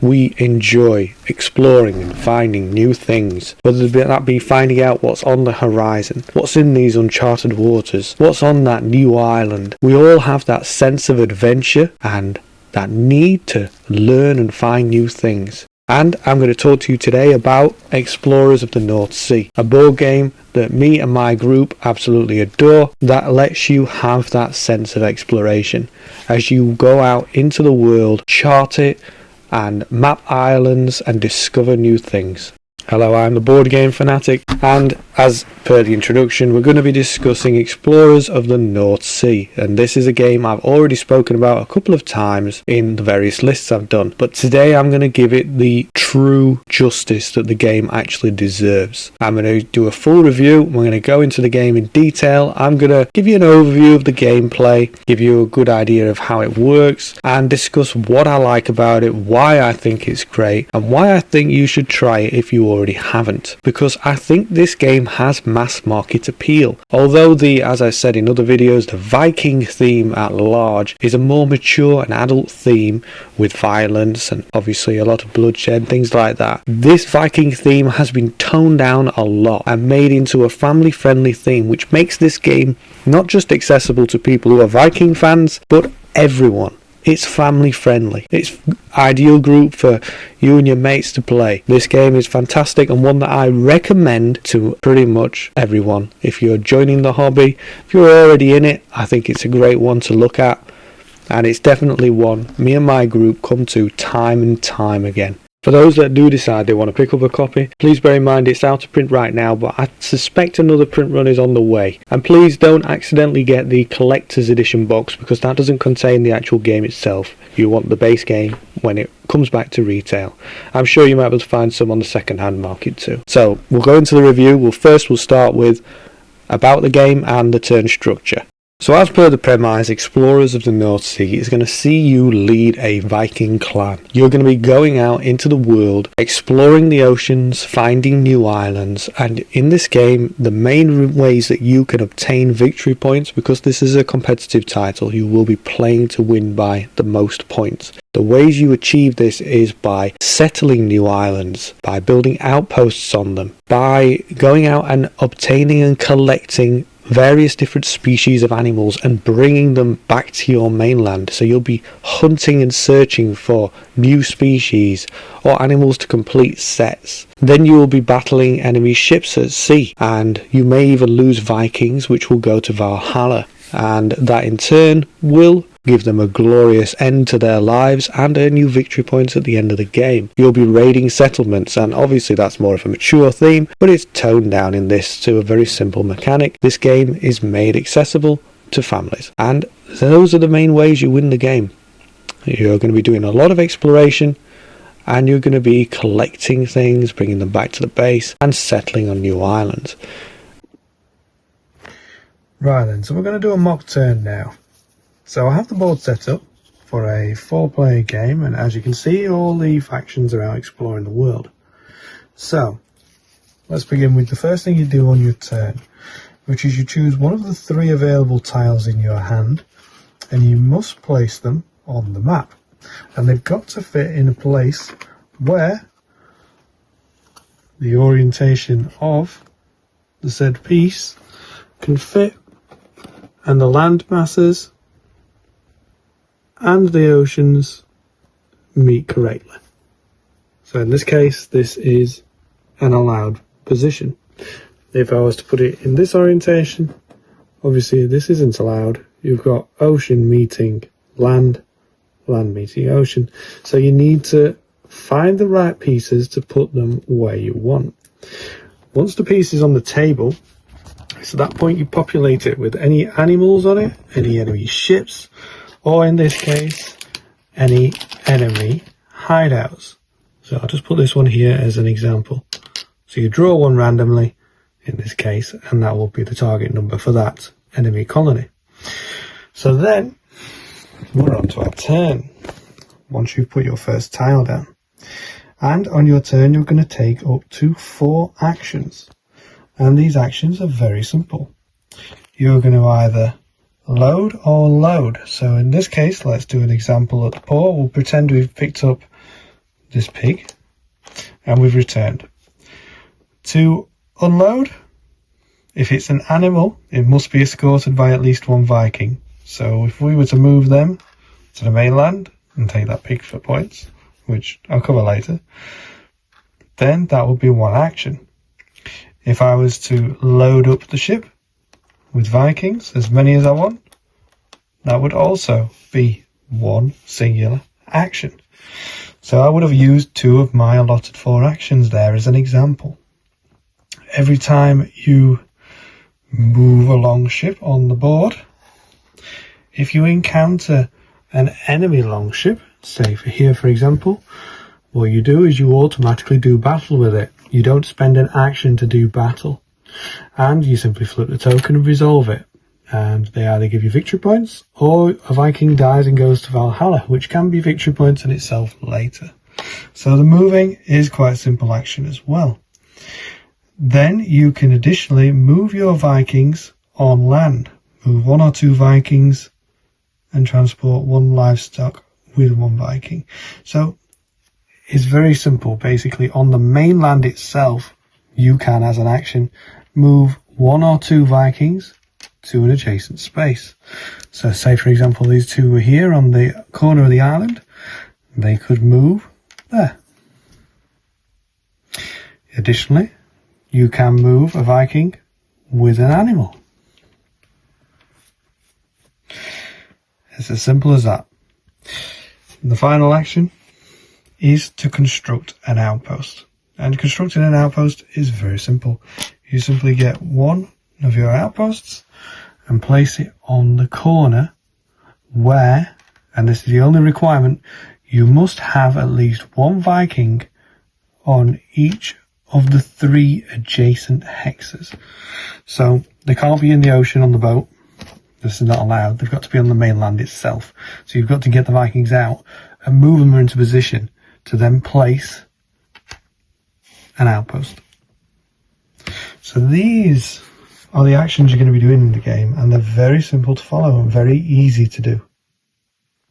we enjoy exploring and finding new things, whether that be finding out what's on the horizon, what's in these uncharted waters, what's on that new island. We all have that sense of adventure and that need to learn and find new things. And I'm going to talk to you today about Explorers of the North Sea, a board game that me and my group absolutely adore, that lets you have that sense of exploration as you go out into the world, chart it and map islands and discover new things. Hello, I'm the Board Game Fanatic, and as per the introduction, we're going to be discussing Explorers of the North Sea, and this is a game I've already spoken about a couple of times in the various lists I've done, but today I'm going to give it the true justice that the game actually deserves. I'm going to do a full review, we're going to go into the game in detail, I'm going to give you an overview of the gameplay, give you a good idea of how it works, and discuss what I like about it, why I think it's great, and why I think you should try it if you already haven't, because I think this game has mass market appeal. Although as I said in other videos, the Viking theme at large is a more mature and adult theme with violence and obviously a lot of bloodshed, things like that. This Viking theme has been toned down a lot and made into a family friendly theme, which makes this game not just accessible to people who are Viking fans, but everyone. It's family friendly. It's ideal group for you and your mates to play. This game is fantastic and one that I recommend to pretty much everyone. If you're joining the hobby, if you're already in it, I think it's a great one to look at. And it's definitely one me and my group come to time and time again. For those that do decide they want to pick up a copy, please bear in mind it's out of print right now, but I suspect another print run is on the way. And please don't accidentally get the collector's edition box, because that doesn't contain the actual game itself. You want the base game when it comes back to retail. I'm sure you might be able to find some on the second-hand market too. So we'll go into the review. We'll start with about the game and the turn structure. So as per the premise, Explorers of the North Sea is going to see you lead a Viking clan. You're going to be going out into the world, exploring the oceans, finding new islands, and in this game, the main ways that you can obtain victory points, because this is a competitive title, you will be playing to win by the most points. The ways you achieve this is by settling new islands, by building outposts on them, by going out and obtaining and collecting various different species of animals and bringing them back to your mainland. So you'll be hunting and searching for new species or animals to complete sets. Then you will be battling enemy ships at sea, and you may even lose Vikings, which will go to Valhalla, and that in turn will give them a glorious end to their lives and earn you victory points at the end of the game. You'll be raiding settlements, and obviously that's more of a mature theme, but it's toned down in this to a very simple mechanic. This game is made accessible to families, and those are the main ways you win the game. You're going to be doing a lot of exploration, and you're going to be collecting things, bringing them back to the base, and settling on new islands. Right then, so we're going to do a mock turn now. So I have the board set up for a 4-player game, and as you can see, all the factions are out exploring the world. So let's begin with the first thing you do on your turn, which is you choose one of the 3 available tiles in your hand, and you must place them on the map. And they've got to fit in a place where the orientation of the said piece can fit, and the land masses and the oceans meet correctly. So in this case, this is an allowed position. If I was to put it in this orientation, obviously this isn't allowed. You've got ocean meeting land, land meeting ocean. So you need to find the right pieces to put them where you want. Once the piece is on the table, so at that point you populate it with any animals on it, any enemy ships, or in this case, any enemy hideouts. So I'll just put this one here as an example. So you draw one randomly, in this case, and that will be the target number for that enemy colony. So then, we're on to our turn, once you've put your first tile down. And on your turn, you're going to take up to 4 actions. And these actions are very simple. You're going to either load or load. So in this case, let's do an example at the port. We'll pretend we've picked up this pig, and we've returned. To unload, if it's an animal, it must be escorted by at least one Viking. So if we were to move them to the mainland and take that pig for points, which I'll cover later, then that would be one action. If I was to load up the ship with Vikings, as many as I want, that would also be one singular action. So I would have used 2 of my allotted 4 actions there as an example. Every time you move a longship on the board, if you encounter an enemy longship, say here for example, what you do is you automatically do battle with it. You don't spend an action to do battle, and you simply flip the token and resolve it, and they either give you victory points or a Viking dies and goes to Valhalla, which can be victory points in itself later. So the moving is quite a simple action as well. Then you can additionally move your Vikings on land. Move 1 or 2 Vikings and transport 1 livestock with 1 Viking. So it's very simple. Basically, on the mainland itself, you can, as an action, move 1 or 2 Vikings to an adjacent space. So say, for example, these 2 were here on the corner of the island. They could move there. Additionally, you can move a Viking with an animal. It's as simple as that. And the final action is to construct an outpost. And constructing an outpost is very simple. You simply get 1 of your outposts and place it on the corner where, and this is the only requirement, you must have at least 1 Viking on each of the 3 adjacent hexes. So they can't be in the ocean on the boat. This is not allowed. They've got to be on the mainland itself. So you've got to get the Vikings out and move them into position to then place an outpost. So these are the actions you're going to be doing in the game, and they're very simple to follow and very easy to do.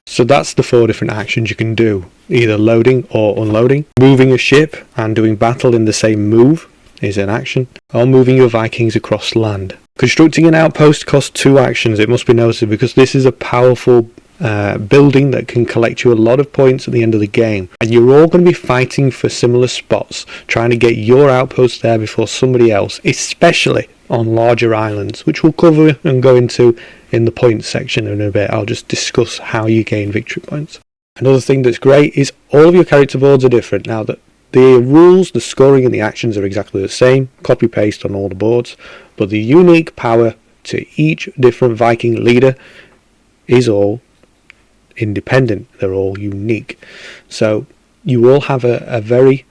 So that's the 4 different actions you can do, either loading or unloading. Moving a ship and doing battle in the same move is an action, or moving your Vikings across land. Constructing an outpost costs 2 actions, it must be noted, because this is a powerful building that can collect you a lot of points at the end of the game, and you're all going to be fighting for similar spots, trying to get your outpost there before somebody else, especially on larger islands, which we'll cover and go into in the points section in a bit. I'll just discuss how you gain victory points. Another thing that's great is all of your character boards are different. Now that the rules, the scoring and the actions are exactly the same, copy paste on all the boards, but the unique power to each different Viking leader is all independent. They're all unique. So you all have a very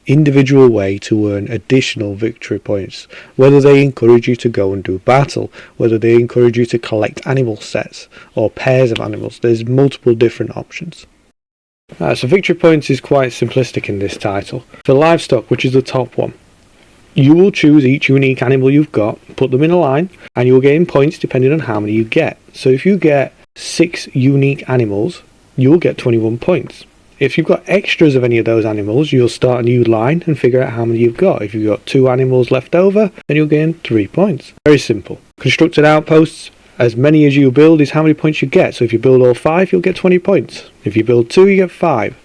individual way to earn additional victory points, whether they encourage you to go and do battle, whether they encourage you to collect animal sets or pairs of animals. There's multiple different options. So victory points is quite simplistic in this title. For livestock, which is the top one, you will choose each unique animal you've got, put them in a line, and you'll gain points depending on how many you get. So if you get 6 unique animals, you'll get 21 points. If you've got extras of any of those animals, you'll start a new line and figure out how many you've got. If you've got 2 animals left over, then you'll gain 3 points. Very simple. Constructed outposts, as many as you build is how many points you get. So if you build all 5, you'll get 20 points. If you build 2, you get 5.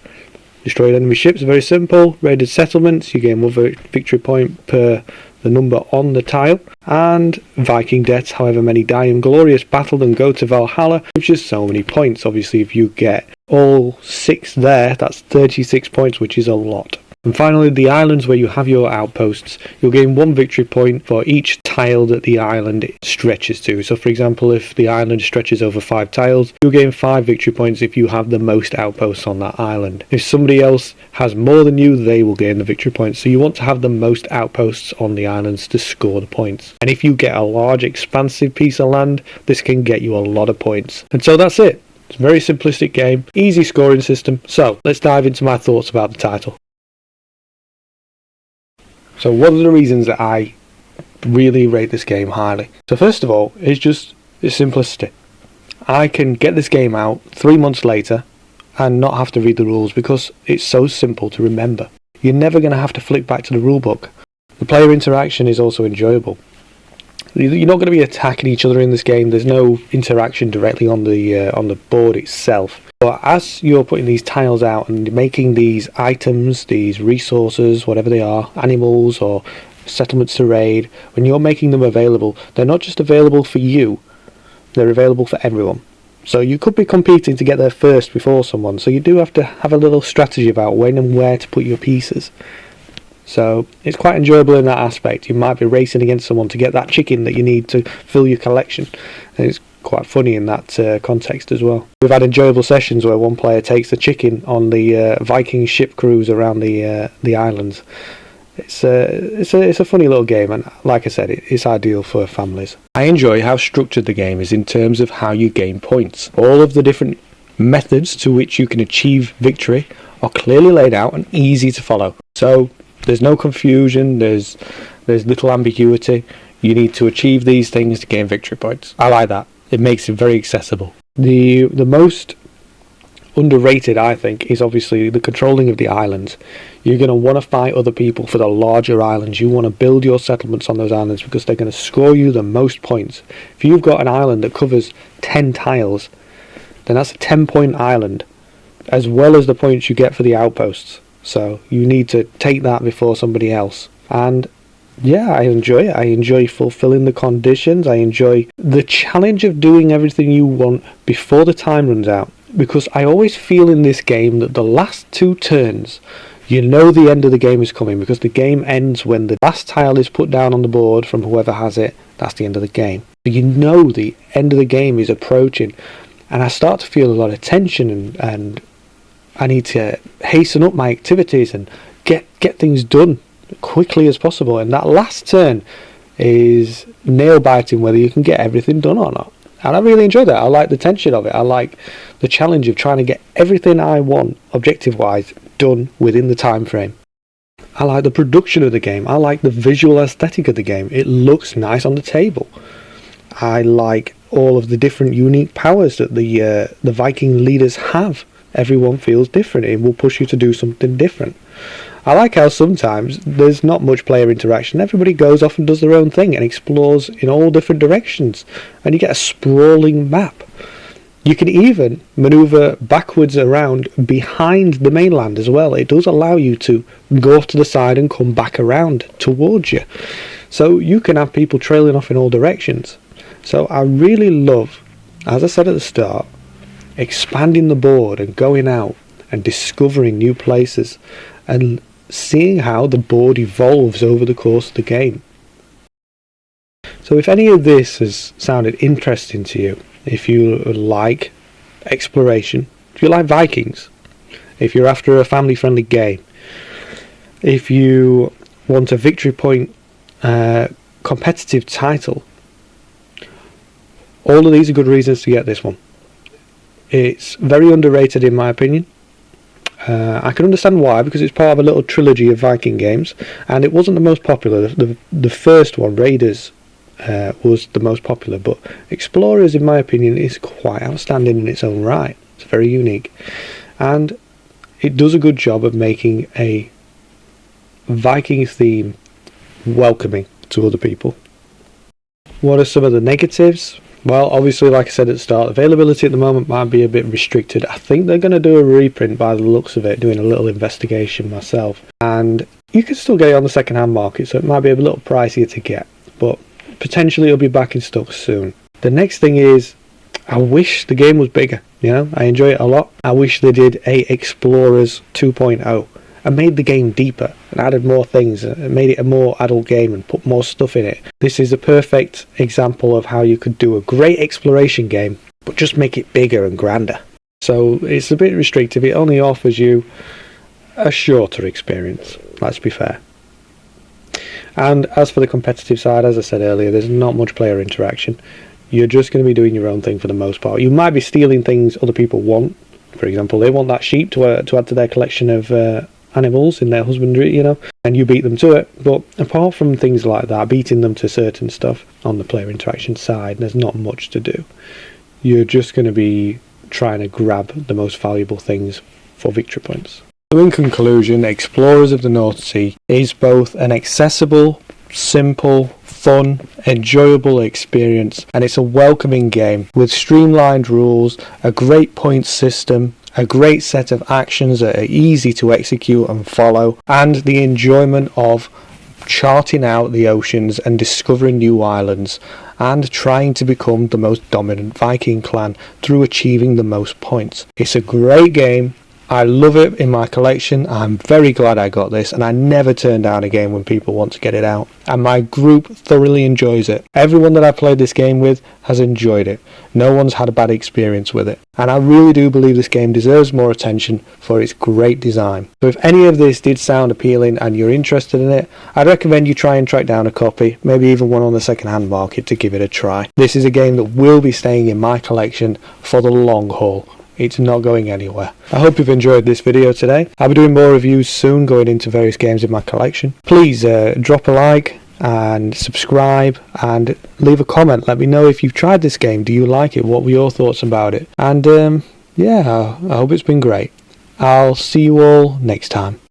Destroyed enemy ships, very simple. Raided settlements, you gain 1 victory point per the number on the tile. And Viking deaths, however many die in glorious battle and go to Valhalla, which is so many points. Obviously, if you get all 6 there, that's 36 points, which is a lot. And finally, the islands where you have your outposts, you'll gain 1 victory point for each tile that the island stretches to. So for example, if the island stretches over 5 tiles, you'll gain 5 victory points if you have the most outposts on that island. If somebody else has more than you, they will gain the victory points. So you want to have the most outposts on the islands to score the points. And if you get a large expansive piece of land, this can get you a lot of points. And so that's it. It's a very simplistic game, easy scoring system. So let's dive into my thoughts about the title. So what are the reasons that I really rate this game highly? So first of all, it's simplicity. I can get this game out 3 months later and not have to read the rules because it's so simple to remember. You're never going to have to flick back to the rulebook. The player interaction is also enjoyable. You're not going to be attacking each other in this game. There's no interaction directly on the board itself. But as you're putting these tiles out and making these items, these resources, whatever they are, animals or settlements to raid, when you're making them available, they're not just available for you, they're available for everyone. So you could be competing to get there first before someone, so you do have to have a little strategy about when and where to put your pieces. So it's quite enjoyable in that aspect. You might be racing against someone to get that chicken that you need to fill your collection, and it's quite funny in that context as well. We've had enjoyable sessions where one player takes the chicken on the Viking ship cruise around the islands. It's a funny little game, and like I said, it's ideal for families. I enjoy how structured the game is in terms of how you gain points. All of the different methods to which you can achieve victory are clearly laid out and easy to follow. So there's no confusion, there's little ambiguity. You need to achieve these things to gain victory points. I like that. It makes it very accessible. The most underrated, I think, is obviously the controlling of the islands. You're going to want to fight other people for the larger islands. You want to build your settlements on those islands because they're going to score you the most points. If you've got an island that covers 10 tiles, then that's a 10-point island, as well as the points you get for the outposts. So you need to take that before somebody else. And yeah, I enjoy it. I enjoy fulfilling the conditions. I enjoy the challenge of doing everything you want before the time runs out. Because I always feel in this game that the last 2 turns, you know the end of the game is coming, because the game ends when the last tile is put down on the board from whoever has it. That's the end of the game. So you know the end of the game is approaching, and I start to feel a lot of tension, and I need to hasten up my activities and get things done quickly as possible. And that last turn is nail biting, whether you can get everything done or not. And I really enjoy that. I like the tension of it. I like the challenge of trying to get everything I want, objective-wise, done within the time frame. I like the production of the game. I like the visual aesthetic of the game. It looks nice on the table. I like all of the different unique powers that the Viking leaders have. Everyone feels different. It will push you to do something different. I like how sometimes there's not much player interaction. Everybody goes off and does their own thing and explores in all different directions, and you get a sprawling map. You can even maneuver backwards around behind the mainland as well. It does allow you to go off to the side and come back around towards you. So you can have people trailing off in all directions. So I really love, as I said at the start, expanding the board and going out and discovering new places and seeing how the board evolves over the course of the game. So if any of this has sounded interesting to you, if you like exploration, if you like Vikings, if you're after a family-friendly game, if you want a victory point competitive title, all of these are good reasons to get this one. It's very underrated in my opinion. I can understand why, because it's part of a little trilogy of Viking games, and it wasn't the most popular. The first one, Raiders, was the most popular, but Explorers, in my opinion, is quite outstanding in its own right. It's very unique, and it does a good job of making a Viking theme welcoming to other people. What are some of the negatives? Well, obviously, like I said at the start, availability at the moment might be a bit restricted. I think they're going to do a reprint by the looks of it, doing a little investigation myself. And you can still get it on the second-hand market, so it might be a little pricier to get. But potentially it'll be back in stock soon. The next thing is, I wish the game was bigger. You know, I enjoy it a lot. I wish they did a Explorers 2.0 and made the game deeper and added more things and made it a more adult game and put more stuff in it. This is a perfect example of how you could do a great exploration game but just make it bigger and grander. So it's a bit restrictive. It only offers you a shorter experience, let's be fair. And as for the competitive side, as I said earlier, there's not much player interaction. You're just going to be doing your own thing for the most part. You might be stealing things other people want. For example, they want that sheep to add to their collection of animals in their husbandry, you know, and you beat them to it. But apart from things like that, beating them to certain stuff on the player interaction side, there's not much to do. You're just going to be trying to grab the most valuable things for victory points. So in conclusion, Explorers of the North Sea is both an accessible, simple, fun, enjoyable experience, and it's a welcoming game with streamlined rules, a great points system, a great set of actions that are easy to execute and follow, and the enjoyment of charting out the oceans and discovering new islands and trying to become the most dominant Viking clan through achieving the most points. It's a great game. I love it in my collection. I'm very glad I got this, and I never turn down a game when people want to get it out. And my group thoroughly enjoys it. Everyone that I played this game with has enjoyed it. No one's had a bad experience with it. And I really do believe this game deserves more attention for its great design. So if any of this did sound appealing and you're interested in it, I'd recommend you try and track down a copy, maybe even one on the second-hand market to give it a try. This is a game that will be staying in my collection for the long haul. It's not going anywhere. I hope you've enjoyed this video today. I'll be doing more reviews soon, going into various games in my collection. Please drop a like and subscribe and leave a comment. Let me know if you've tried this game. Do you like it? What were your thoughts about it? And yeah, I hope it's been great. I'll see you all next time.